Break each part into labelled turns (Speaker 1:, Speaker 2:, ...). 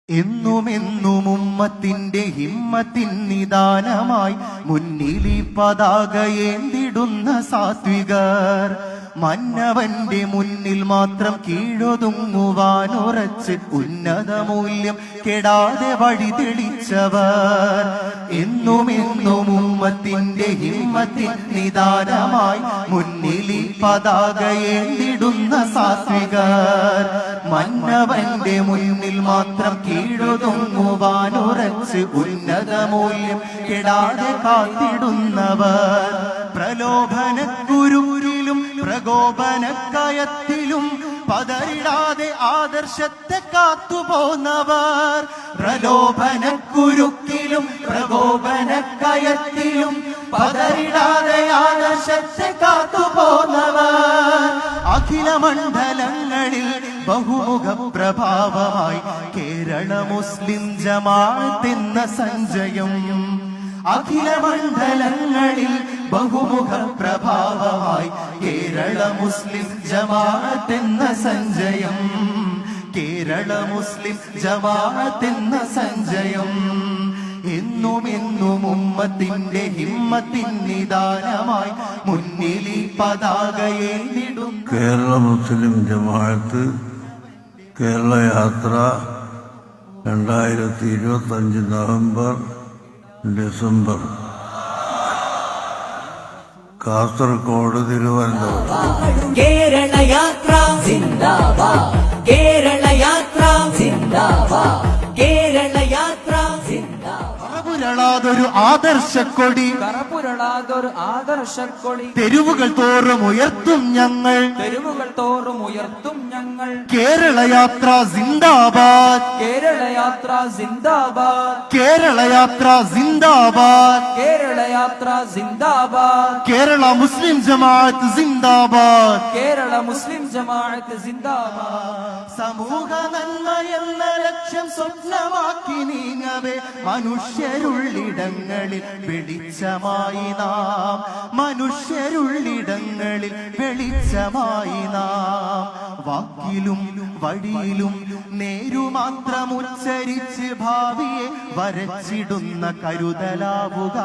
Speaker 1: എന്നുമെന്നും ഉമ്മത്തിന്റെ ഹിമ്മത്തിൻ നിദാനമായി മുന്നിലി പതാകയേന്തിടുന്ന സാത്വികർ, മന്നവന്റെ മുന്നിൽ മാത്രം കീഴൊതുങ്ങുവാനുറച്ച് ഉന്നത മൂല്യം കെടാതെ വഴി തെളിച്ചവർ. എന്നുമെന്നും ഉമ്മത്തിന്റെ ഹിമ്മത്തിൻ നിദാനമായി മുന്നിലി പതാകയേന്തിടുന്ന സാത്വികർ, മന്നവന്റെ മുന്നിൽ മാത്രം കീഴൊതുങ്ങുവാനുറച്ച് ഉന്നത മൂല്യം കെടാതെ കാത്തിടുന്നവർ. പ്രലോഭനക്കുരുരിലും പ്രകോപനക്കയത്തിലും പതറിടാതെ ആദർശത്തെ കാത്തുപോന്നവർ. പ്രലോഭനക്കുരുക്കിലും പ്രകോപനക്കയത്തിലും പതറിടാതെ ആദർശത്തെ കാത്തുപോന്നവർ. അഖില മണ്ഡലങ്ങളിൽ ബഹുമുഖ പ്രഭാവമായി കേരള മുസ്ലിം ജമാഅത്ത് എന്ന സഞ്ജയം. അഖില മണ്ഡലങ്ങളിൽ ബഹുമുഖ പ്രഭാവമായി കേരള മുസ്ലിം ജമാഅത്ത് എന്ന സഞ്ജയം. കേരള മുസ്ലിം ജമാഅത്ത് എന്ന സഞ്ജയം. എന്നും ഉമ്മത്തിന്റെ ഹിമ്മത്തിൻ നിദാനമായി മുന്നിലി പതാകയേന്തിടും
Speaker 2: കേരള മുസ്ലിം ജമാഅത്ത് കേരള യാത്ര 2025 നവംബർ ഡിസംബർ കാസർഗോഡ് തിരുവനന്തപുരം.
Speaker 3: കേരള യാത്ര സിന്ദാബാദ്, കേരള യാത്ര സിന്ദാബാദ്, കേരള യാത്ര സിന്ദാബാദ്.
Speaker 1: കറപുരളാതൊരു ആദർശക്കൊടി,
Speaker 3: കറപുരളാതൊരു ആദർശക്കൊടി
Speaker 1: തെരുവുകൾ തോറും ഉയർത്തും ഞങ്ങൾ,
Speaker 3: തെരുവുകൾ തോറും ഉയർത്തും ഞങ്ങൾ.
Speaker 1: കേരള യാത്ര സിന്ദാബാദ്,
Speaker 3: കേരള യാത്ര സിന്ദാബാദ്,
Speaker 1: കേരള യാത്ര സിന്ദാബാദ്,
Speaker 3: കേരള യാത്ര സിന്ദാബാദ്,
Speaker 1: കേരള മുസ്ലിം ജമാഅത്ത് സിന്ദാബാദ്,
Speaker 3: കേരള മുസ്ലിം ജമാഅത്ത് സിന്ദാബാദ്.
Speaker 1: സമൂഹ നന്മ എന്ന ലക്ഷ്യം സ്വപ്നമാക്കി നീങ്ങവേ മനുഷ്യരുള്ളിടങ്ങളിൽ വെളിച്ചമായി നാം, മനുഷ്യരുള്ളിടങ്ങളിൽ വെളിച്ചമായി നാം. വാക്കിലും വഴിയിലും നേരുമാത്രം ഉച്ചരിച്ച് ഭാവിയെ വരച്ചിടുന്ന കരുതലാവുക.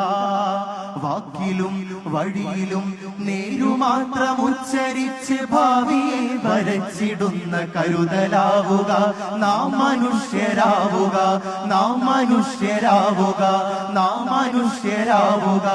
Speaker 1: വാക്കിലും വഴിയിലും നേരുമാത്രം ഉച്ചരിച്ച് ഭാവിയെ വരച്ചിടുന്ന കരുതലാവുക. നാം മനുഷ്യരാവുക, നാം മനുഷ്യരാവുക, നാം മനുഷ്യരാവുക.